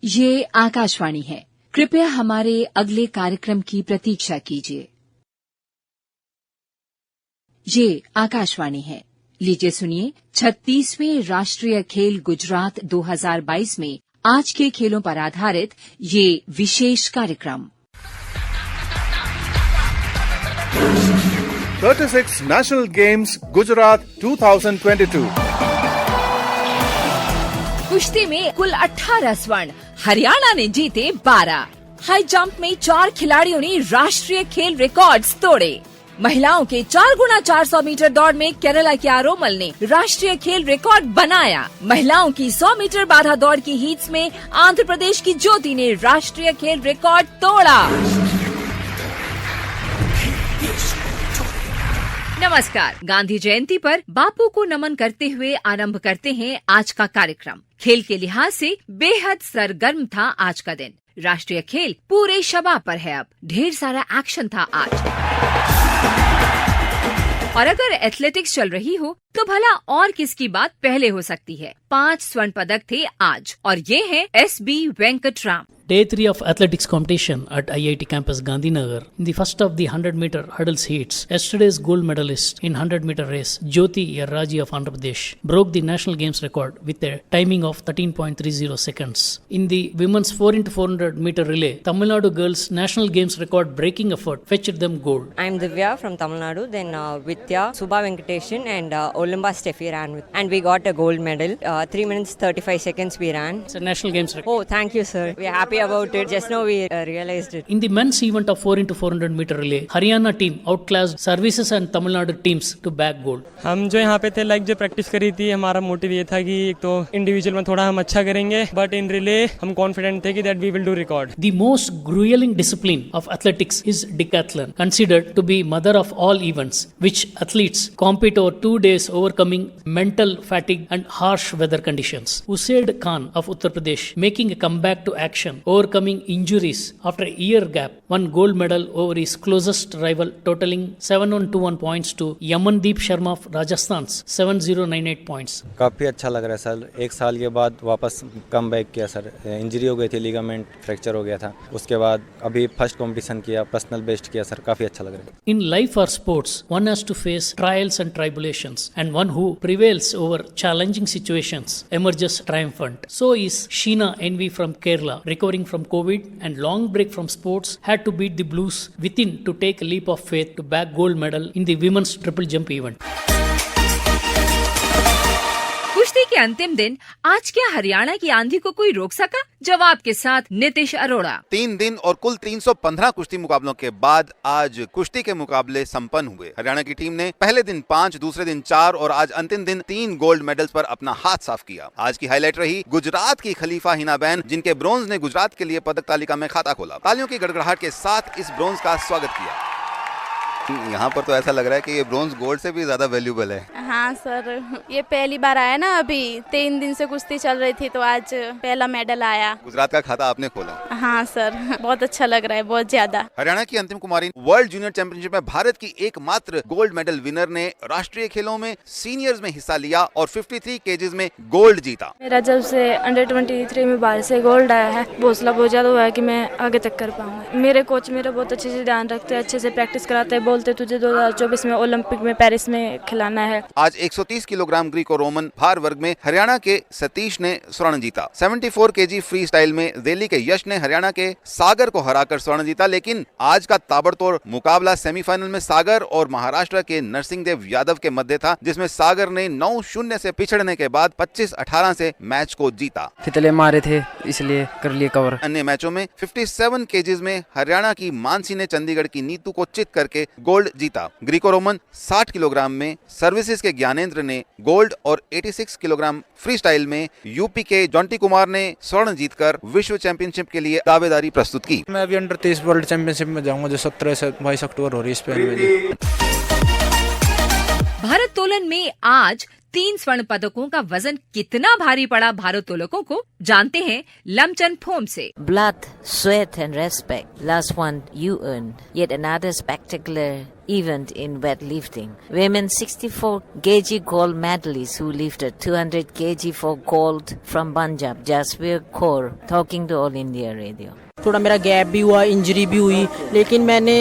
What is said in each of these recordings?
ये आकाशवाणी है। कृपया हमारे अगले कार्यक्रम की प्रतीक्षा कीजिए। ये आकाशवाणी है। लीजिए सुनिए 36वें राष्ट्रीय खेल गुजरात 2022 में आज के खेलों पर आधारित ये विशेष कार्यक्रम। 36 National Games Gujarat 2022। कुश्ती में कुल 18 स्वर्ण, हरियाणा ने जीते 12। हाई जंप में 4 खिलाड़ियों ने राष्ट्रीय खेल रिकॉर्ड्स तोड़े। महिलाओं के 4x400 मीटर दौड़ में केरला की आरोमल ने राष्ट्रीय खेल रिकॉर्ड बनाया। महिलाओं की 100 मीटर बाधा दौड़ की हीट्स में आंध्र प्रदेश की ज्योति ने राष्ट्रीय खेल रिकॉर्ड तोड़ा। नमस्कार। गांधी जयंती पर बापू को नमन करते हुए आरंभ करते हैं आज का कार्यक्रम। खेल के लिहाज से बेहद सरगर्म था आज का दिन। राष्ट्रीय खेल पूरे शबाब पर है। अब ढेर सारा एक्शन था आज। और अगर एथलेटिक्स चल रही हो तो भला और किसकी बात पहले हो सकती है। 5 स्वर्ण पदक थे आज और ये हैं SB Venkataram. Day 3 of athletics competition at IIT campus Gandhinagar. In the first of the 100-meter hurdles heats, yesterday's gold medalist in 100-meter race, Jyoti Yarraji of Andhra Pradesh, broke the national games record with a timing of 13.30 seconds. In the women's 4x400-meter relay, Tamil Nadu girls' national games record breaking effort fetched them gold. I am Divya from Tamil Nadu, then Vidya, Subha Venkateshan and Olimba Steffi ran with. And we got a gold medal. 3 minutes 35 seconds we ran. It's a national games record. Oh, thank you sir. We are happy about it. Just now we realized it. In the men's event of 4x400-meter relay, Haryana team outclassed Services and Tamil Nadu teams to bag gold. हम जो यहाँ पे थे जो practice करी थी, हमारा motive ये था कि एक तो इंडिविजुअल में थोड़ा हम अच्छा करेंगे, बट इन रिले हम कॉन्फिडेंट थे कि that we will do record. The most grueling discipline of athletics is decathlon, considered to be mother of all events, which athletes compete over 2 days overcoming mental fatigue and harsh weather conditions. Usaid Khan of Uttar Pradesh, making a comeback to action, overcoming injuries after a year gap, won gold medal over his closest rival, totaling 7121 points to Yamandeep Sharma of Rajasthan's 7098 points. काफ़ी अच्छा लग रहा है sir. 1 साल के बाद वापस come back किया सर। इंजरी हो गई थी, लिगामेंट फ्रैक्चर हो गया था। उसके बाद अभी फर्स्ट कंपटीशन किया, पर्सनल बेस्ट किया सर। काफ़ी अच्छा लग रहा है। In life or sports, one has to face trials and tribulations, and one who prevails over challenging situations emerges triumphant. So is Sheena Envy from Kerala, recovering from COVID and long break from sports, had to beat the blues within to take a leap of faith to bag gold medal in the women's triple jump event. कुश्ती के अंतिम दिन आज क्या हरियाणा की आंधी को कोई रोक सका? जवाब के साथ नितिश अरोड़ा। 3 दिन और कुल 315 कुश्ती मुकाबलों के बाद आज कुश्ती के मुकाबले संपन्न हुए। हरियाणा की टीम ने पहले दिन 5, दूसरे दिन 4 और आज अंतिम दिन 3 गोल्ड मेडल्स पर अपना हाथ साफ किया। आज की हाईलाइट रही गुजरात की खलीफा हिनाबैन, जिनके ब्रोंज ने गुजरात के लिए पदक तालिका में खाता खोला। तालियों की गड़गड़ाहट के साथ इस ब्रोंज का स्वागत किया। यहाँ पर तो ऐसा लग रहा है कि ये ब्रोंज गोल्ड से भी ज्यादा वैल्यूबल है। हाँ सर, ये पहली बार आया ना। अभी 3 दिन से कुश्ती चल रही थी तो आज पहला मेडल आया। गुजरात का खाता आपने खोला? हाँ सर, बहुत अच्छा लग रहा है, बहुत ज्यादा। हरियाणा की अंतिम कुमारी वर्ल्ड जूनियर चैंपियनशिप में भारत की एकमात्र गोल्ड मेडल विनर ने राष्ट्रीय खेलों में सीनियर्स में हिस्सा लिया और 53 केजीज में गोल्ड जीता। मेरा जब से अंडर 23 में बाहर से गोल्ड आया है, हौसला बहुत ज्यादा हुआ है कि मैं आगे तक कर पाऊंगा। मेरे कोच मेरा बहुत अच्छे से ध्यान रखते हैं, अच्छे से प्रैक्टिस कराते हैं, बोलते तुझे 2024 में ओलंपिक में पेरिस में खिलाना है। आज 130 किलोग्राम ग्रीको रोमन भार वर्ग में हरियाणा के सतीश ने स्वर्ण जीता। 74 केजी फ्री स्टाइल में दिल्ली के यश ने हरियाणा के सागर को हराकर स्वर्ण जीता। लेकिन आज का ताबड़तोड़ मुकाबला सेमीफाइनल में सागर और महाराष्ट्र के नरसिंहदेव यादव के मध्य था, जिसमें सागर ने 9-0 से पिछड़ने के बाद 25-18 से मैच को जीता। तितले मारे थे इसलिए कर लिए कवर। अन्य मैचों में 57 केजीज में हरियाणा की मानसी ने चंडीगढ़ की नीतू को चित करके गोल्ड जीता। ग्रीको रोमन 60 किलोग्राम में सर्विसेज के ज्ञानेंद्र ने गोल्ड और 86 किलोग्राम फ्री स्टाइल में यूपी के जॉन्टी कुमार ने स्वर्ण जीतकर विश्व चैंपियनशिप के लिए दावेदारी प्रस्तुत की। मैं अभी अंडर 23 वर्ल्ड चैंपियनशिप में जाऊंगा जो 17 से 22 अक्टूबर हो रही है स्पेन में। भारत तोलन में आज 3 स्वर्ण पदकों का वजन कितना भारी पड़ा भारोत्तोलकों को, जानते हैं लमचन फोम से। Blood, sweat and respect. Last one you earned. Yet another spectacular event in weightlifting. Women 64 kg gold medalists who lifted 200 kg for gold from Punjab, Jasveer Kaur, talking to All India Radio. थोड़ा मेरा gap भी हुआ, injury भी हुई, लेकिन मैंने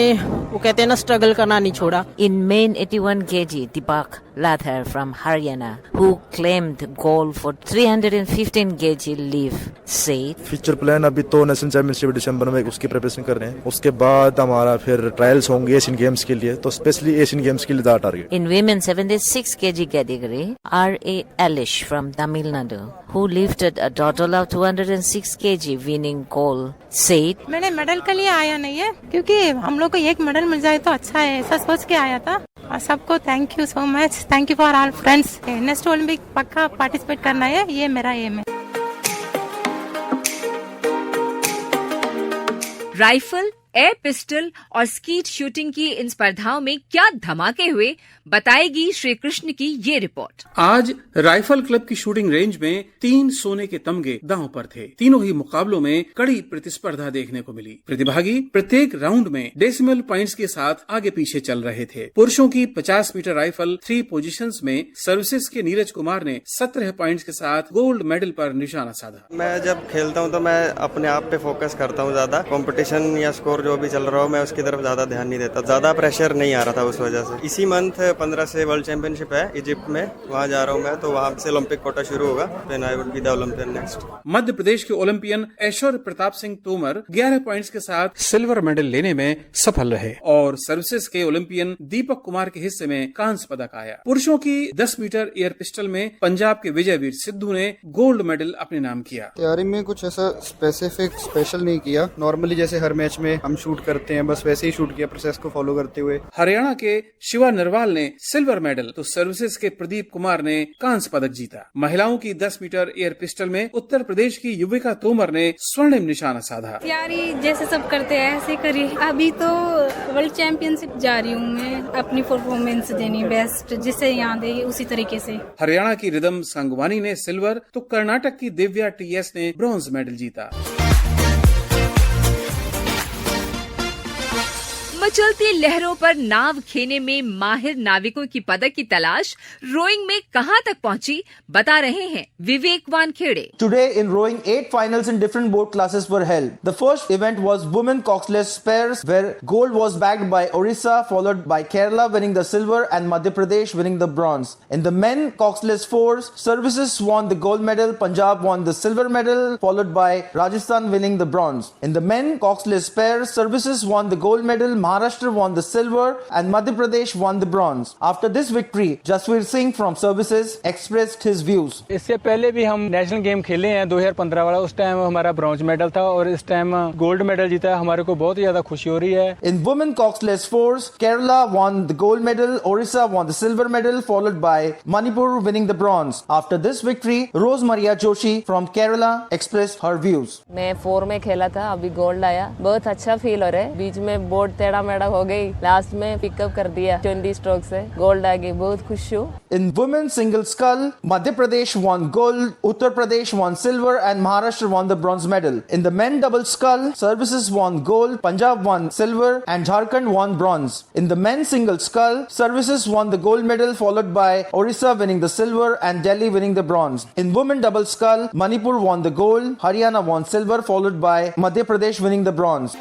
वो कहते हैं ना स्ट्रगल करना नहीं छोड़ा। In men 81 kg, Deepak Lathar from Haryana, who claimed gold for 315 kg lift, said, future plan अभी तो नेशनल चैंपियनशिप दिसंबर में उसकी प्रिपरेशन कर रहे हैं, उसके बाद हमारा फिर ट्रायल्स होंगे एशियन गेम्स के लिए, तो स्पेशली एशियन गेम्स के लिए था target. In women 76 kg category, R.A. Alish from Tamil Nadu, who lifted a total of 206 kg winning gold, said, मैंने मेडल के लिए आया नहीं है, क्योंकि हम लोग को एक मेडल मिल जाए तो अच्छा है, ऐसा सोच के आया था। और सबको thank you so much, thank you for all friends. Next Olympic पक्का पार्टिसिपेट करना है, ये मेरा एम है। राइफल, एयर पिस्टल और स्कीट शूटिंग की इन स्पर्धाओं में क्या धमाके हुए, बताएगी श्री कृष्ण की ये रिपोर्ट। आज राइफल क्लब की शूटिंग रेंज में 3 सोने के तमगे दांव पर थे। तीनों ही मुकाबलों में कड़ी प्रतिस्पर्धा देखने को मिली। प्रतिभागी प्रत्येक राउंड में डेसिमल पॉइंट्स के साथ आगे पीछे चल रहे थे। पुरुषों की 50 मीटर राइफल 3 पोजीशंस में सर्विसेज के नीरज कुमार ने 17 पॉइंट्स के साथ गोल्ड मेडल पर निशाना साधा। मैं जब खेलता हूँ तो मैं अपने आप पे फोकस करता हूँ, ज्यादा कंपटीशन या स्कोर जो भी चल रहा हो मैं उसकी तरफ ज्यादा ध्यान नहीं देता, ज्यादा प्रेशर नहीं आ रहा था उस वजह से। इसी मंथ 15 से वर्ल्ड चैंपियनशिप है इजिप्ट में, वहाँ जा रहा हूँ मैं, तो वहाँ से ओलंपिक कोटा शुरू होगा, then I would be the Olympian next. Madhya Pradesh के ओलंपियन ऐश्वर्य प्रताप सिंह तोमर 11 पॉइंट्स के साथ सिल्वर मेडल लेने में सफल रहे और सर्विसेज के ओलंपियन दीपक कुमार के हिस्से में कांस्य पदक आया। पुरुषों की 10 मीटर एयर पिस्टल में पंजाब के विजयवीर सिद्धू ने गोल्ड मेडल अपने नाम किया। तैयारी में कुछ ऐसा स्पेशल नहीं किया, नॉर्मली जैसे हर मैच में हम शूट करते हैं बस वैसे ही शूट किया, प्रोसेस को फॉलो करते हुए। हरियाणा के शिवा नरवाल ने सिल्वर मेडल तो सर्विसेज के प्रदीप कुमार ने कांस्य पदक जीता। महिलाओं की 10 मीटर एयर पिस्टल में उत्तर प्रदेश की युविका तोमर ने स्वर्णिम निशाना साधा। तैयारी जैसे सब करते हैं ऐसे करी। अभी तो वर्ल्ड चैंपियनशिप जा रही हूँ मैं, अपनी परफॉर्मेंस देनी बेस्ट, जिसे यहाँ दे उसी तरीके से। हरियाणा की रिदम संगवानी ने सिल्वर तो कर्नाटक की दिव्या टीएस ने ब्रॉन्ज मेडल जीता। मचलती लहरों पर नाव खेने में माहिर नाविकों की पदक की तलाश रोइंग में कहां तक पहुंची, बता रहे हैं विवेक Wankhede. Today in rowing 8 finals in different boat classes were held. The first event was women coxless pairs where gold was bagged by Orissa, followed by Kerala winning the silver and Madhya Pradesh winning the bronze. In the men coxless fours, services won the gold medal, Punjab won the silver medal, followed by Rajasthan winning the bronze. In the men coxless pairs, services won the gold medal, Maharashtra won the silver and Madhya Pradesh won the bronze. After this victory, Jasveer Singh from Services expressed his views. इससे पहले भी हम national game खेले हैं 2015 वाला, उस time हमारा bronze medal था और इस टाइम गोल्ड मेडल जीता है, हमारे को बहुत ज्यादा खुशी हो रही है। In women coxless fours, Kerala won the gold medal, Orissa won the silver medal, followed by Manipur winning the bronze. After this victory, Rose Maria Joshi from Kerala expressed her views. मैं 4 में खेला था, अभी gold आया, बहुत अच्छा feel हो रहा है। बीच में बोर्ड टेढ़ा मेढ़ा हो गई, लास्ट में पिकअप कर दिया 20 स्ट्रोक से, गोल्ड आ गई, बहुत खुश हूँ। In women single scull, Madhya Pradesh won gold, Uttar Pradesh won silver and Maharashtra won the bronze medal. In the men double scull, Services won gold, Punjab won silver and Jharkhand won bronze. In the men single scull, Services won the gold medal, followed by Orissa winning the silver and Delhi winning the bronze. In women double scull, Manipur won the gold, Haryana won silver, followed by Madhya Pradesh winning the bronze.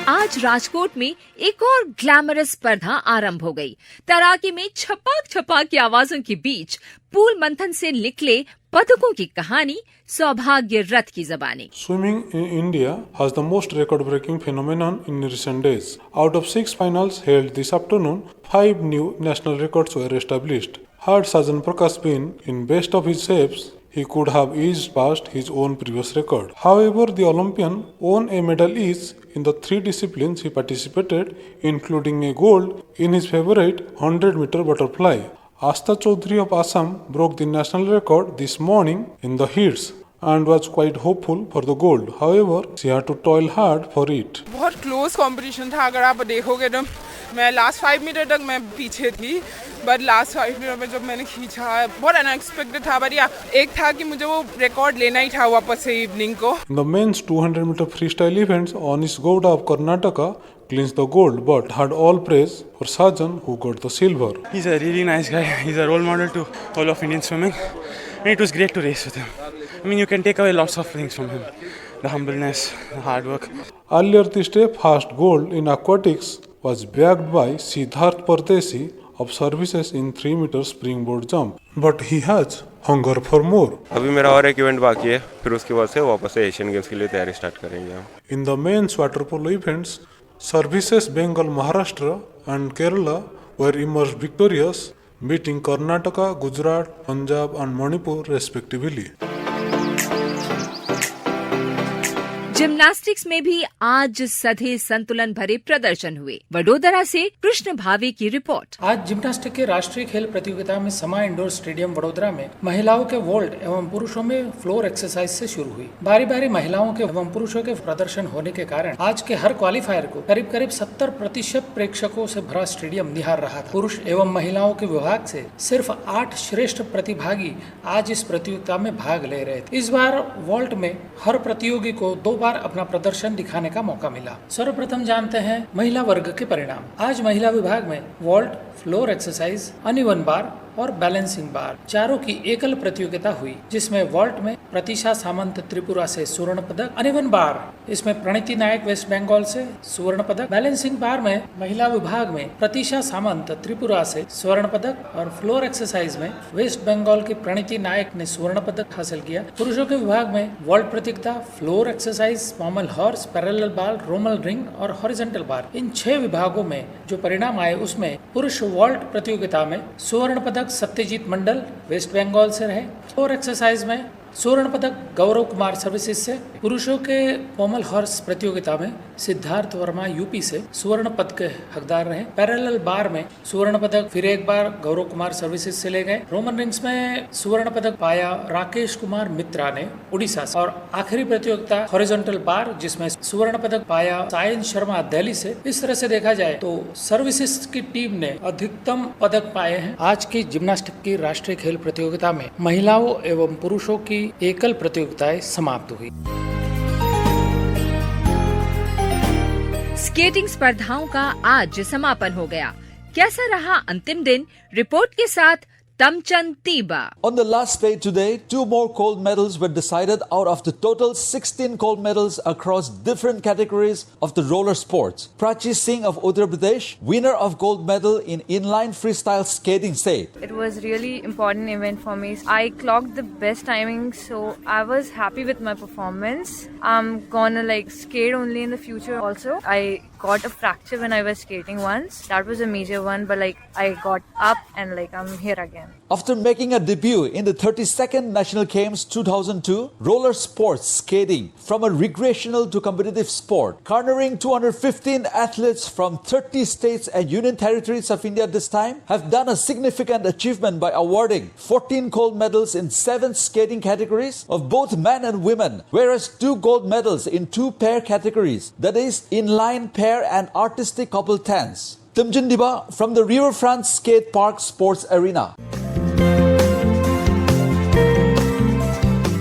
आज राजकोट में एक और glamorous स्पर्धा आरंभ हो गई। तैराकी में छपाक छपाक की आवाजों के बीच पूल मंथन से निकले पदकों की कहानी, सौभाग्य रथ की जबानी। Swimming in India has the most record-breaking phenomenon in recent days. Out of 6 finals held this afternoon, 5 new national records were established. Had Sajan Prakash been in best of his shapes, he could have eased past his own previous record. However, the Olympian won a medal each in the 3 disciplines he participated, including a gold in his favorite 100-meter butterfly. Astha Chaudhary of Assam broke the national record this morning in the heats and was quite hopeful for the gold. However, she had to toil hard for it. बहुत close competition था, अगर आप देखोगे तो मैं last 5 metre तक मैं पीछे थी, बट लास्ट 5 मीटर में जब मैंने खींचा बहुत अनएक्सपेक्टेड था, बट या एक था कि मुझे वो रिकॉर्ड लेना ही था वापस से इवनिंग को। The men's 200 meter freestyle events, Anish Gowda of Karnataka clinched the gold but had all praise for Sajan who got the silver. He's a really nice guy. He's a role model to all of Indian swimming, and it was great to race with him. I mean, you can take away lots of things from him. The humbleness, the hard work. Earlier this day, first gold in aquatics was bagged by Siddharth Pardesi of services in 3 meter springboard jump. But he has hunger for more. अभी मेरा और एक event बाकी है, फिर उसके बाद से वापस से एशियन गेम्स के लिए तैयारी स्टार्ट करेंगे हम। In the men's water polo events, services Bengal, Maharashtra and Kerala were emerged victorious, beating Karnataka, Gujarat, Punjab and Manipur respectively. Gymnastics में भी आज सधे संतुलन भरे प्रदर्शन हुए। वडोदरा से कृष्ण भावे की रिपोर्ट। आज जिम्नास्टिक के राष्ट्रीय खेल प्रतियोगिता में समा इंडोर स्टेडियम वडोदरा में महिलाओं के वोल्ट एवं पुरुषों में फ्लोर एक्सरसाइज से शुरू हुई। बारी बारी महिलाओं के एवं पुरुषों के प्रदर्शन होने के कारण आज के हर क्वालिफायर को करीब करीब 70% प्रेक्षकों से भरा स्टेडियम निहार रहा था। पुरुष एवं महिलाओं के विभाग से सिर्फ 8 श्रेष्ठ प्रतिभागी आज इस प्रतियोगिता में भाग ले रहे थे। इस बार वोल्ट में हर प्रतियोगी को 2 बार अपना प्रदर्शन दिखाने का मौका मिला। सर्वप्रथम जानते हैं महिला वर्ग के परिणाम। आज महिला विभाग में वोल्ट, फ्लोर एक्सरसाइज, अनइवन बार और बैलेंसिंग बार चारों की एकल प्रतियोगिता हुई, जिसमें वोल्ट में प्रतीशा सामंत त्रिपुरा से स्वर्ण पदक, अनइवन बार इसमें प्रणीति नायक वेस्ट बंगाल से स्वर्ण पदक, बैलेंसिंग बार में महिला विभाग में प्रतीशा सामंत त्रिपुरा से स्वर्ण पदक और फ्लोर एक्सरसाइज में वेस्ट बंगाल की प्रणीति नायक ने स्वर्ण पदक हासिल किया। पुरुषों के विभाग में वोल्ट प्रतियोगिता, फ्लोर एक्सरसाइज, पॉमल हॉर्स, पैरेलल बार, रोमल रिंग और हॉरिजॉन्टल बार, इन 6 विभागों में जो परिणाम आए उसमें पुरुष वोल्ट प्रतियोगिता में स्वर्ण पदक सत्यजीत मंडल वेस्ट बंगाल से रहे। फ्लोर एक्सरसाइज में स्वर्ण पदक गौरव कुमार सर्विसेज से। पुरुषों के पॉमल हॉर्स प्रतियोगिता में सिद्धार्थ वर्मा यूपी से स्वर्ण पदक के हकदार रहे। पैरेलल बार में स्वर्ण पदक फिर एक बार गौरव कुमार सर्विसेज से ले गए। रोमन रिंग्स में स्वर्ण पदक पाया राकेश कुमार मित्रा ने उड़ीसा से। और आखिरी प्रतियोगिता हॉरिजॉन्टल बार, जिसमें स्वर्ण पदक पाया सायन शर्मा दिल्ली से। इस तरह से देखा जाए तो सर्विसेज की टीम ने अधिकतम पदक पाए हैं। आज की जिम्नास्टिक की राष्ट्रीय खेल प्रतियोगिता में महिलाओं एवं पुरुषों की एकल प्रतियोगिताएं समाप्त हुई। स्केटिंग स्पर्धाओं का आज समापन हो गया। कैसा रहा अंतिम दिन? रिपोर्ट के साथ Tamchand Tiba. On the last day today, 2 more gold medals were decided out of the total 16 gold medals across different categories of the roller sports. Prachi Singh of Uttar Pradesh, winner of gold medal in inline freestyle skating, said, "It was really important event for me. I clocked the best timing, so I was happy with my performance. I'm gonna skate only in the future also. I got a fracture when I was skating once. That was a major one, but I got up and I'm here again." After making a debut in the 32nd National Games 2002, roller sports skating from a recreational to competitive sport, garnering 215 athletes from 30 states and union territories of India this time, have done a significant achievement by awarding 14 gold medals in 7 skating categories of both men and women, whereas 2 gold medals in 2 pair categories, that is inline pair and artistic couple dance. Tamchand Tiba from the Riverfront Skate Park Sports Arena.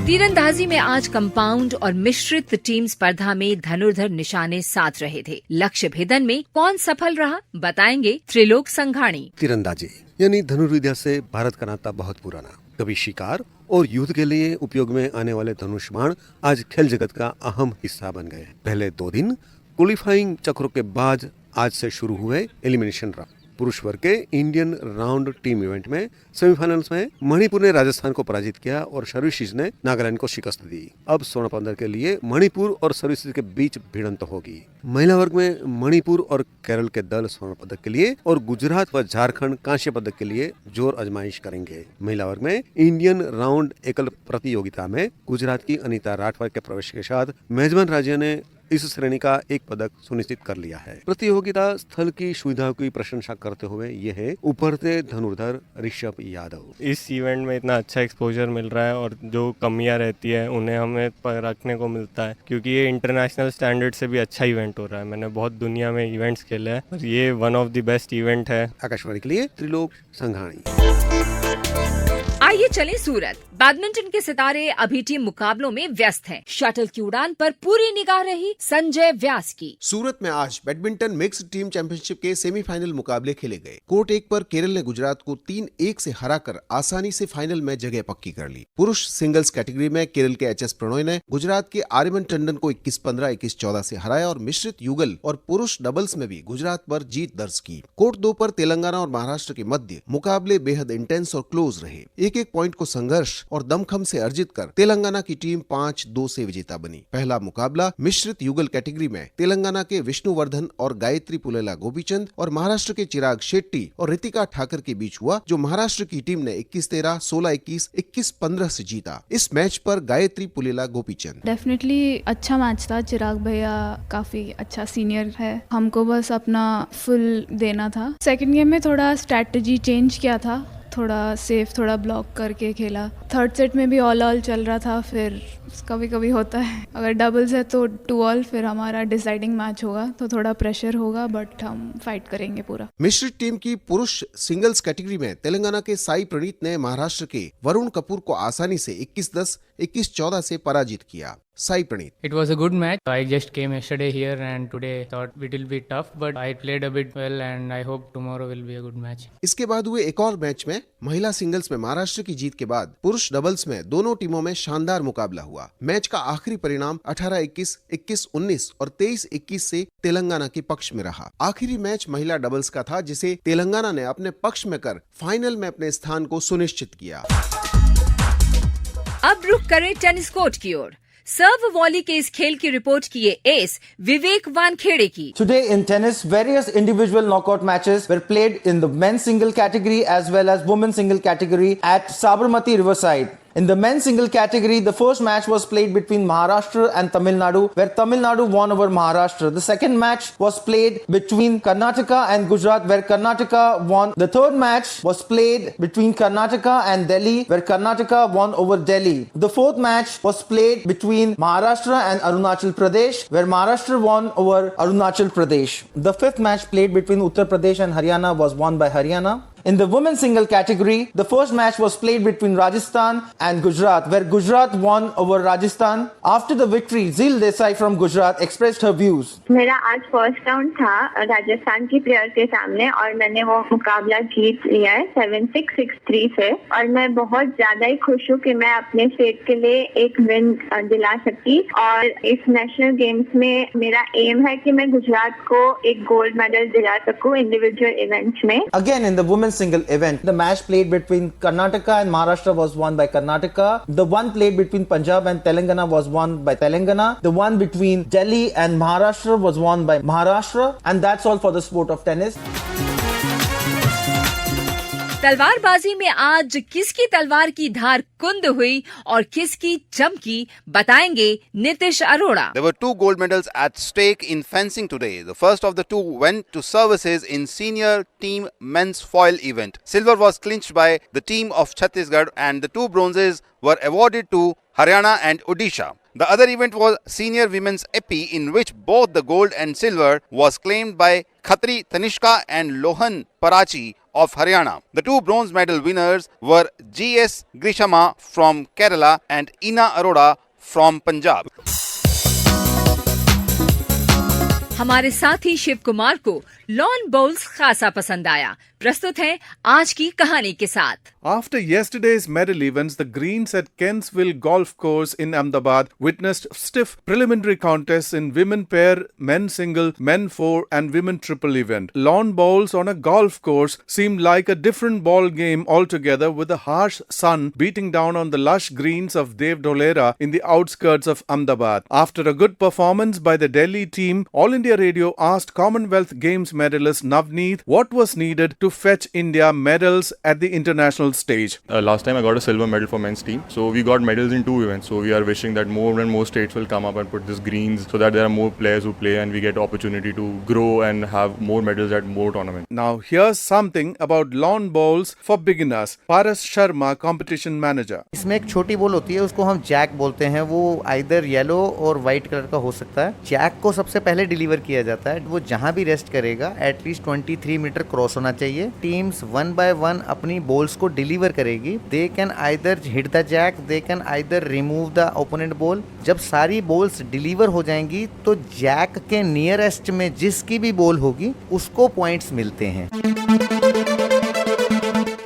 तीरंदाजी में आज compound और मिश्रित team स्पर्धा में धनुर्धर निशाने साथ रहे थे। लक्ष्य भेदन में कौन सफल रहा, बताएंगे त्रिलोक संघाणी। तीरंदाजी यानी धनुर्विद्या से भारत का नाता बहुत पुराना। कभी शिकार और युद्ध के लिए उपयोग में आने वाले धनुष बाण आज खेल जगत का अहम हिस्सा बन गए। पहले 2 दिन क्वालिफाइंग चक्रों के बाद आज से शुरू हुए एलिमिनेशन राउंड। पुरुष वर्ग के इंडियन राउंड टीम इवेंट में सेमीफाइनल्स में मणिपुर ने राजस्थान को पराजित किया और सर्विसेज ने नागालैंड को शिकस्त दी। अब स्वर्ण पदक के लिए मणिपुर और सर्विसेज के बीच भिड़ंत होगी। महिला वर्ग में मणिपुर और केरल के दल स्वर्ण पदक के लिए और गुजरात व झारखंड कांस्य पदक के लिए जोर आजमाइश करेंगे। महिला वर्ग में इंडियन राउंड एकल प्रतियोगिता में गुजरात की अनीता राठवा के प्रवेश के साथ मेजबान राज्य ने इस श्रेणी का एक पदक सुनिश्चित कर लिया है। प्रतियोगिता स्थल की सुविधाओं की प्रशंसा करते हुए ये है उभरते धनुर्धर ऋषभ यादव। इस इवेंट में इतना अच्छा एक्सपोजर मिल रहा है और जो कमियां रहती है उन्हें हमें रखने को मिलता है, क्योंकि ये इंटरनेशनल स्टैंडर्ड से भी अच्छा इवेंट हो रहा है। मैंने बहुत दुनिया में इवेंट्स खेले हैं और ये one of the best event है। आकाशवाणी के लिए त्रिलोक संघाणी। आइए चलें सूरत। बैडमिंटन के सितारे अभी टीम मुकाबलों में व्यस्त हैं। शटल की उड़ान पर पूरी निगाह रही संजय व्यास की। सूरत में आज बैडमिंटन मिक्स्ड टीम चैंपियनशिप के सेमीफाइनल मुकाबले खेले गए। कोर्ट 1 पर केरल ने गुजरात को 3-1 से हराकर आसानी से फाइनल में जगह पक्की कर ली। पुरुष सिंगल्स कैटेगरी में केरल के एच.एस. प्रणॉय ने गुजरात के आर्यमन टंडन को 21-15, 21-14 से हराया और मिश्रित युगल और पुरुष डबल्स में भी गुजरात पर जीत दर्ज की। कोर्ट 2 पर तेलंगाना और महाराष्ट्र के मध्य मुकाबले बेहद इंटेंस और क्लोज रहे। एक पॉइंट को संघर्ष और दमखम से अर्जित कर तेलंगाना की टीम 5-2 से विजेता बनी। पहला मुकाबला मिश्रित युगल कैटेगरी में तेलंगाना के विष्णुवर्धन और गायत्री पुलेला गोपीचंद और महाराष्ट्र के चिराग शेट्टी और रितिका ठाकर के बीच हुआ, जो महाराष्ट्र की टीम ने 21-13, 16-21, 21-15 से जीता। इस मैच पर गायत्री पुलेला गोपीचंद। डेफिनेटली अच्छा मैच था। चिराग भैया काफी अच्छा सीनियर है, हमको बस अपना फुल देना था। सेकंड गेम में थोड़ा स्ट्रैटेजी चेंज किया था, थोड़ा सेफ, थोड़ा ब्लॉक करके खेला। थर्ड सेट में भी ऑल चल रहा था, फिर कभी कभी होता है अगर डबल्स है तो 2-all, फिर हमारा डिसाइडिंग मैच होगा तो थोड़ा प्रेशर होगा, बट हम फाइट करेंगे पूरा। मिश्रित टीम की पुरुष सिंगल्स कैटेगरी में तेलंगाना के साई प्रणीत ने महाराष्ट्र के वरुण कपूर को आसानी से 21-10, 21-14 से पराजित किया। Sai Praneeth. It was a good match. I just came yesterday here and today thought it will be tough, but I played a bit well and I hope tomorrow will be a good match. इसके बाद हुए एक और match में महिला singles में महाराष्ट्र की जीत के बाद पुरुष डबल्स में दोनों टीमों में शानदार मुकाबला हुआ। मैच का आखिरी परिणाम 18-21, 21-19 और 23-21 से तेलंगाना के पक्ष में रहा। आखिरी मैच महिला डबल्स का था, जिसे तेलंगाना ने अपने पक्ष में कर फाइनल में अपने स्थान को सुनिश्चित किया। अब रुख करें टेनिस कोर्ट की ओर। सर्व वॉली के इस खेल की रिपोर्ट किए एस विवेक वानखेड़े की। Today in tennis, various individual knockout matches were played in the men's single category as well as women's single category at Sabarmati Riverside. In the men's single category, the first match was played between Maharashtra and Tamil Nadu, where Tamil Nadu won over Maharashtra. The second match was played between Karnataka and Gujarat, where Karnataka won. The third match was played between Karnataka and Delhi, where Karnataka won over Delhi. The fourth match was played between Maharashtra and Arunachal Pradesh, where Maharashtra won over Arunachal Pradesh. The fifth match played between Uttar Pradesh and Haryana was won by Haryana. In the women's single category, the first match was played between Rajasthan and Gujarat, where Gujarat won over Rajasthan. After the victory, Zil Desai from Gujarat expressed her views. मेरा आज first round था राजस्थान की player के सामने और मैंने वो मुकाबला जीत लिया है 7-6, 6-3 से, और मैं बहुत ज्यादा ही खुश हूँ कि मैं अपने स्टेट के लिए एक विन दिला सकी। और इस नेशनल गेम्स में मेरा एम है कि मैं गुजरात को एक गोल्ड मेडल दिला सकूँ इंडिविजुअल इवेंट्स में। Again, in the women's single event, the match played between Karnataka and Maharashtra was won by Karnataka. The one played between Punjab and Telangana was won by Telangana. The one between Delhi and Maharashtra was won by Maharashtra. And that's all for the sport of tennis. तलवारबाजी में आज किसकी तलवार की धार कुंद हुई और किसकी चमकी, बताएंगे Nitish Arora. There were 2 gold medals at stake in fencing today. The first of the 2 went to services in senior team men's foil event. Silver was clinched by the team of Chhattisgarh and the 2 bronzes were awarded to Haryana and Odisha. The other event was senior women's epi, in which both the gold and silver was claimed by Khatri Tanishka and Lohan Parachi of Haryana. The 2 bronze medal winners were G.S. Grishama from Kerala and Ina Arora from Punjab. हमारे साथी शिव कुमार को lawn bowls खासा पसंद आया। प्रस्तुत है आज की कहानी के साथ। After yesterday's medal events, the greens at Kensville Golf Course in Ahmedabad witnessed stiff preliminary contests in women pair, men single, men 4 and women triple event. Lawn bowls on a golf course seemed like a different ball game altogether, with the harsh sun beating down on the lush greens of Dev Dholera in the outskirts of Ahmedabad. After a good performance by the Delhi team, All India Radio asked Commonwealth Games medalist Navneet what was needed to fetch India medals at the international stage. Last time I got a silver medal for men's team. So we got medals in 2 events. So we are wishing that more and more states will come up and put this greens so that there are more players who play and we get opportunity to grow and have more medals at more tournaments. Now here's something about lawn bowls for beginners. Paras Sharma, competition manager. इसमें एक छोटी ball होती है, उसको हम Jack बोलते हैं. वो आइदर येलो और व्हाइट कलर का हो सकता है. जैक को सबसे पहले डिलीवर किया जाता है. वो जहां भी रेस्ट करेगा एटलीस्ट 23 मीटर क्रॉस होना चाहिए. टीम्स 1 by 1 अपनी बॉल्स को डिलीवर करेगी. They can either hit the jack, they can either remove the opponent ball. जब सारी बॉल्स डिलीवर हो जाएंगी तो जैक के नियरेस्ट में जिसकी भी बॉल होगी उसको पॉइंट्स मिलते हैं.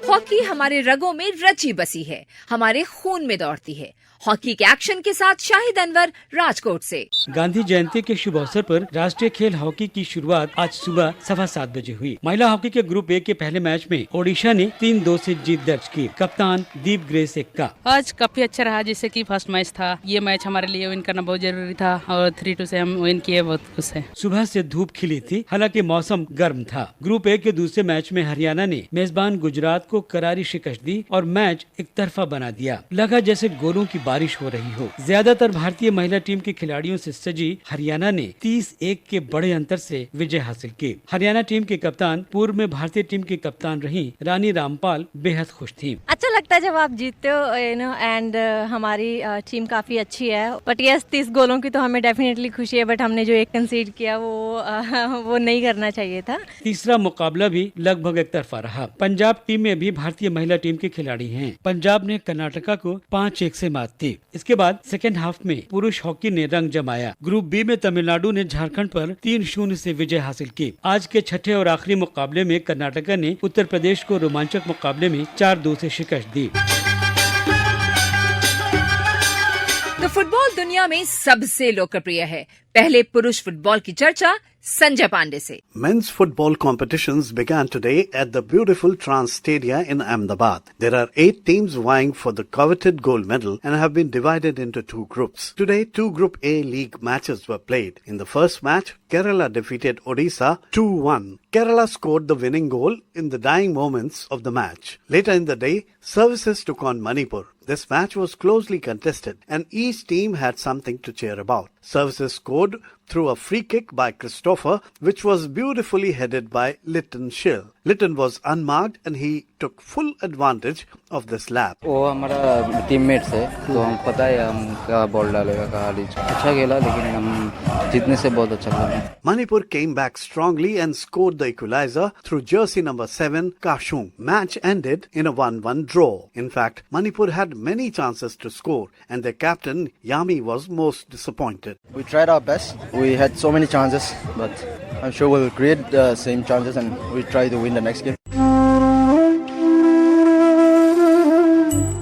हॉकी हमारे रगों में रची बसी है, हमारे खून में दौड़ती है. हॉकी के एक्शन के साथ शाहिद अनवर, राजकोट से. गांधी जयंती के शुभ अवसर पर राष्ट्रीय खेल हॉकी की शुरुआत आज सुबह 7:15 बजे हुई. महिला हॉकी के ग्रुप ए के पहले मैच में ओडिशा ने 3-2 से जीत दर्ज की. कप्तान दीप ग्रेस एक्का. आज काफी अच्छा रहा, जैसे कि फर्स्ट मैच था. ये मैच हमारे लिए विन करना बहुत जरूरी था और 3-2 से हम विन किए, बहुत खुश है. सुबह से धूप खिली थी, हालांकि मौसम गर्म था. ग्रुप ए के दूसरे मैच में हरियाणा ने मेजबान गुजरात को करारी शिकस्त दी और मैच एक तरफा बना दिया. लगा जैसे गोलों की बारिश हो रही हो. ज्यादातर भारतीय महिला टीम के खिलाड़ियों से सजी हरियाणा ने 30-1 के बड़े अंतर से विजय हासिल की. हरियाणा टीम के कप्तान पूर्व में भारतीय टीम की कप्तान रही रानी रामपाल बेहद खुश थी. अच्छा लगता है जब आप जीतते हो एंड हमारी टीम काफी अच्छी है. बट यस 30 गोलों की तो हमें डेफिनेटली खुशी है, बट हमने जो एक कंसीड किया वो नहीं करना चाहिए था. तीसरा मुकाबला भी लगभग एक तरफा रहा. पंजाब टीम में भी भारतीय महिला टीम के खिलाड़ी हैं. पंजाब ने कर्नाटका को 5-1 से मात दी. इसके बाद सेकेंड हाफ में पुरुष हॉकी ने रंग जमाया. ग्रुप बी में तमिलनाडु ने झारखंड पर 3-0 से विजय हासिल की. आज के छठे और आखिरी मुकाबले में कर्नाटका ने उत्तर प्रदेश को रोमांचक मुकाबले में 4-2 से शिकस्त दी. तो फुटबॉल दुनिया में सबसे लोकप्रिय है. पहले पुरुष फुटबॉल की चर्चा संजय पांडे से. Men's football competitions began today at the beautiful Trans Stadia in Ahmedabad. There are 8 teams vying for the coveted gold medal and have been divided into 2 groups. Today, 2 Group A league matches were played. In the first match, Kerala defeated Odisha 2-1. Kerala scored the winning goal in the dying moments of the match. Later in the day, services took on Manipur. This match was closely contested and each team had something to cheer about. Services scored through a free kick by Christopher, which was beautifully headed by Lytton Schill. Lytton was unmarked and he took full advantage of this lap. वो हमारा teammates है, तो हम पता है हम क्या ball डालेगा, कहाँ लीज. अच्छा खेला, लेकिन हम जीतने से बहुत अच्छा खेला. Manipur came back strongly and scored the equalizer through jersey number 7 Kashung. Match ended in a 1-1 draw. In fact, Manipur had many chances to score and their captain Yami was most disappointed. We tried our best. We had so many chances, but I'm sure we'll create the same chances and we'll try to win the next game.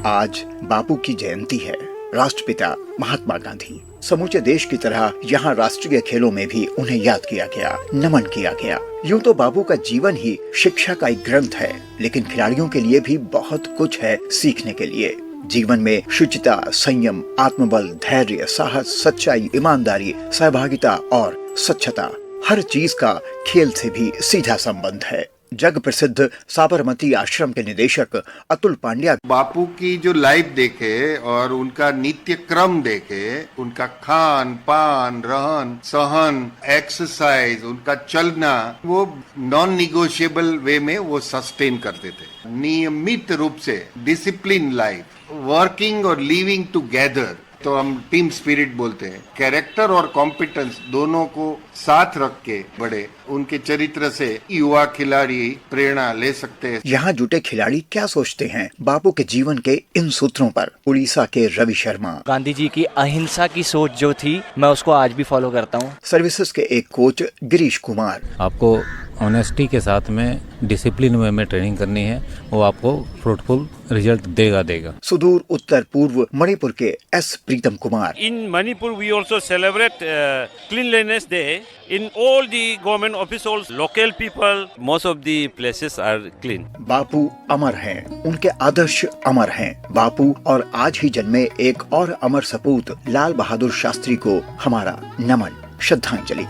आज बापू की जयंती है. राष्ट्रपिता महात्मा गांधी. समूचे देश की तरह यहाँ राष्ट्रीय खेलों में भी उन्हें याद किया गया, नमन किया गया. यूं तो बापू का जीवन ही शिक्षा का एक ग्रंथ है, लेकिन खिलाड़ियों के लिए भी बहुत कुछ है सीखने के लिए. जीवन में शुचिता, संयम, आत्मबल, धैर्य, साहस, सच्चाई, ईमानदारी, सहभागिता और स्वच्छता, हर चीज का खेल से भी सीधा संबंध है. जग प्रसिद्ध साबरमती आश्रम के निदेशक अतुल पांड्या. बापू की जो लाइफ देखे और उनका नित्य क्रम देखे, उनका खान पान, रहन सहन, एक्सरसाइज, उनका चलना, वो नॉन निगोशिएबल वे में वो सस्टेन करते थे. नियमित रूप से डिसिप्लिन लाइफ, वर्किंग और लिविंग टुगेदर, तो हम टीम स्पिरिट बोलते हैं. कैरेक्टर और कॉम्पिटेंस दोनों को साथ रख के बढ़े. उनके चरित्र से युवा खिलाड़ी प्रेरणा ले सकते हैं. यहाँ जुटे खिलाड़ी क्या सोचते हैं बापू के जीवन के इन सूत्रों पर? उड़ीसा के रवि शर्मा. गांधी जी की अहिंसा की सोच जो थी, मैं उसको आज भी फॉलो करता हूँ. सर्विसेज के एक कोच गिरीश कुमार. आपको ऑनेस्टी के साथ में डिसिप्लिन वे में ट्रेनिंग करनी है, वो आपको फ्रूटफुल रिजल्ट देगा. सुदूर उत्तर पूर्व मणिपुर के S Pritam Kumar. In Manipur we also celebrate cleanliness day in all the government officers, local people, most of the places are clean. Bapu अमर हैं, उनके आदर्श अमर हैं. बापू और आज ही जन्मे एक और अमर सपूत लाल बहादुर शास्त्री को हमारा नमन, श्रद्धांजलि.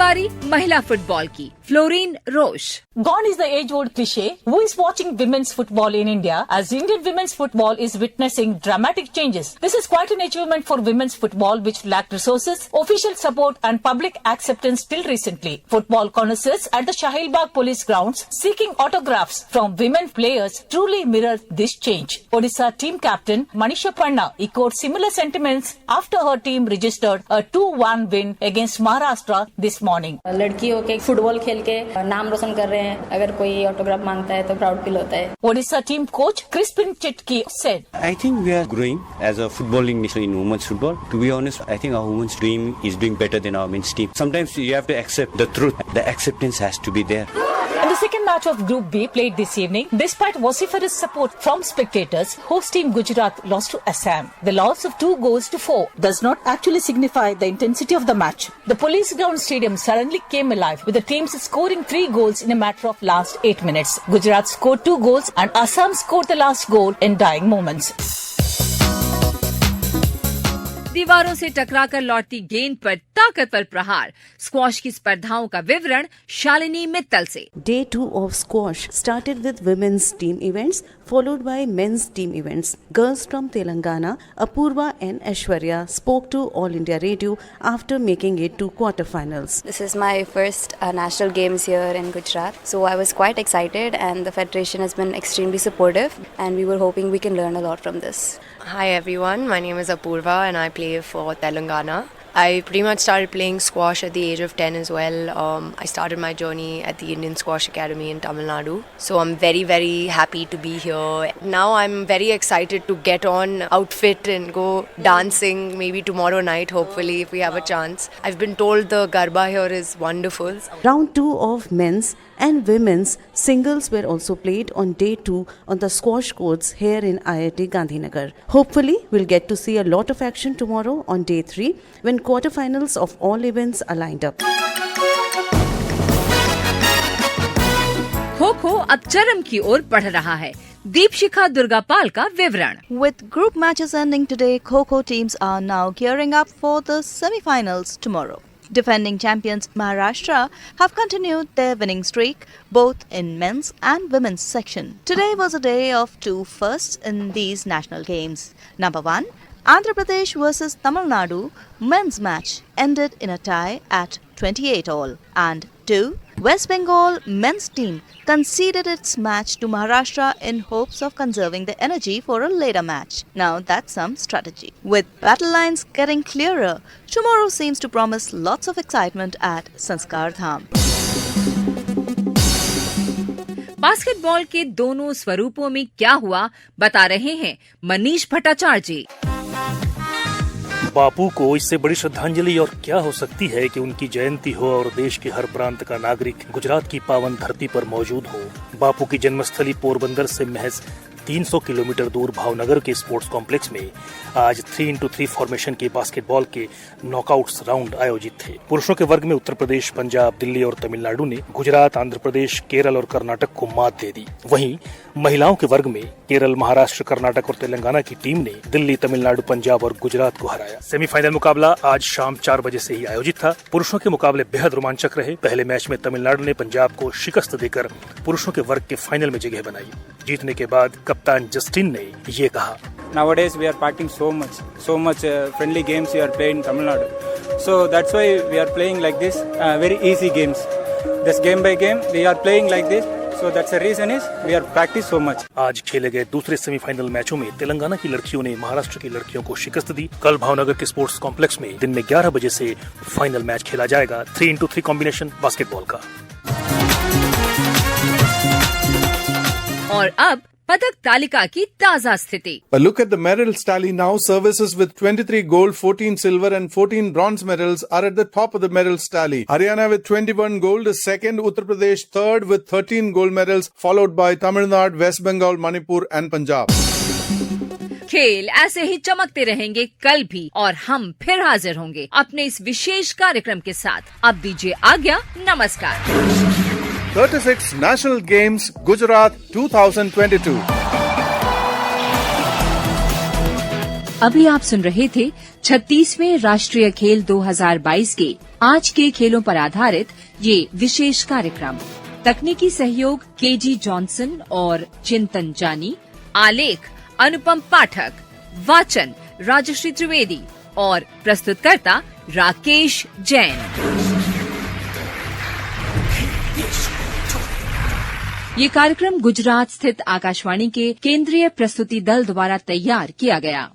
बारी महिला फुटबॉल की। फ्लोरीन रोश। Gone is the age-old cliche. Who is watching women's football in India? As Indian women's football is witnessing dramatic changes. This is quite an achievement for women's football, which lacked resources, official support, and public acceptance till recently. Football connoisseurs at the Shahil Bagh Police Grounds seeking autographs from women players truly mirror this change. Odisha team captain Manisha Panna echoed similar sentiments after her team registered a 2-1 win against Maharashtra this morning. लड़कियों के football खेल के नाम रोशन कर रहे हैं। अगर कोई ऑटोग्राफ मांगता है तो प्राउड फील होता है। Odisha team coach Crispin Chitki said, I think we are growing as a footballing nation in women's football. To be honest, I think our women's team is doing better than our men's team. Sometimes you have to accept the truth. The acceptance has to be there. In the second match of Group B played this evening, despite vociferous support from spectators, host team Gujarat lost to Assam. The loss of 2-4 does not actually signify the intensity of the match. The Police Ground Stadium suddenly came alive with the teams scoring 3 goals in a matter of last 8 minutes. Gujarat scored 2 goals and Assam scored the last goal in dying moments. दीवारों से टकराकर लौटती गेंद पर ताकतवर प्रहार। Squash की स्पर्धाओं का विवरण शालिनी मित्तल से। Day 2 of squash started with women's team events followed by men's team events. Girls from Telangana, Apurva and Aishwarya spoke to All India Radio after making it to quarterfinals. This is my first national games here in Gujarat, so I was quite excited and the federation has been extremely supportive and we were hoping we can learn a lot from this. Hi everyone, my name is Apurva and I play for Telangana. I pretty much started playing squash at the age of 10 as well. I started my journey at the Indian Squash Academy in Tamil Nadu. So I'm very, very happy to be here. Now I'm very excited to get on outfit and go dancing maybe tomorrow night, hopefully, if we have a chance. I've been told the Garba here is wonderful. Round 2 of men's and women's singles were also played on day 2 on the squash courts here in IIT Gandhinagar. Hopefully, we'll get to see a lot of action tomorrow on day 3 when quarterfinals of all events are lined up. Kho-kho अब चरम की ओर बढ़ रहा है। दीपशिखा दुर्गापाल का विवरण। With group matches ending today, Kho-Kho teams are now gearing up for the semi-finals tomorrow. Defending champions Maharashtra have continued their winning streak both in men's and women's section. Today was a day of 2 firsts in these national games. Number 1, Andhra Pradesh versus Tamil Nadu men's match ended in a tie at 28 all. And 2, West Bengal men's team conceded its match to Maharashtra in hopes of conserving the energy for a later match. Now that's some strategy. With battle lines getting clearer, tomorrow seems to promise lots of excitement at Sanskar Dham. Basketball के दोनों स्वरूपों में क्या हुआ बता रहे हैं मनीष भट्टाचार्य जी। बापू को इससे बड़ी श्रद्धांजलि और क्या हो सकती है कि उनकी जयंती हो और देश के हर प्रांत का नागरिक गुजरात की पावन धरती पर मौजूद हो। बापू की जन्मस्थली पोरबंदर से महज 300 किलोमीटर दूर भावनगर के स्पोर्ट्स कॉम्प्लेक्स में आज 3x3 फॉर्मेशन के बास्केटबॉल के नॉकआउट्स राउंड आयोजित थे। पुरुषों के वर्ग में उत्तर प्रदेश, पंजाब, दिल्ली और तमिलनाडु ने गुजरात, आंध्र प्रदेश, केरल और कर्नाटक को मात दे दी। वहीं महिलाओं के वर्ग में केरल, महाराष्ट्र, कर्नाटक और तेलंगाना की टीम ने दिल्ली, तमिलनाडु, पंजाब और गुजरात को हराया। सेमीफाइनल मुकाबला आज शाम 4 बजे से ही आयोजित था। पुरुषों के मुकाबले बेहद रोमांचक रहे। पहले मैच में तमिलनाडु ने पंजाब को शिकस्त देकर पुरुषों के वर्ग के फाइनल में जगह बनाई। जीतने के बाद कप्तान जस्टिन ने ये कहा, Nowadays we are practicing so much friendly games we are playing in Tamil Nadu. So that's why we are playing like this, very easy games. This game by game we are playing like this. So that's the reason is we are practice so much. आज खेले गए दूसरे semifinal मैचों में तेलंगाना की लड़कियों ने महाराष्ट्र की लड़कियों को शिकस्त दी। कल भावनगर के स्पोर्ट्स कॉम्प्लेक्स में दिन में 11 बजे से फाइनल मैच खेला जाएगा 3x3 कॉम्बिनेशन बास्केटबॉल का। और अब पदक तालिका की ताजा स्थिति। A look at the medals tally now. Services with 23 gold, 14 silver and 14 bronze medals are at the top of the medals tally. Haryana with 21 gold is second, Uttar Pradesh third with 13 gold medals, followed by Tamil Nadu, West Bengal, Manipur and Punjab. खेल ऐसे ही चमकते रहेंगे कल भी और हम फिर हाजिर होंगे अपने इस विशेष कार्यक्रम के साथ। अब दीजिए आज्ञा, नमस्कार। 36 National Games, Gujarat 2022. अभी आप सुन रहे थे 36वें राष्ट्रीय खेल 2022 के आज के खेलों पर आधारित ये विशेष कार्यक्रम। तकनीकी सहयोग केजी जॉनसन और चिंतन जानी, आलेख अनुपम पाठक, वाचन राजश्री त्रिवेदी और प्रस्तुतकर्ता राकेश जैन। ये कार्यक्रम गुजरात स्थित आकाशवाणी के केंद्रीय प्रस्तुति दल द्वारा तैयार किया गया।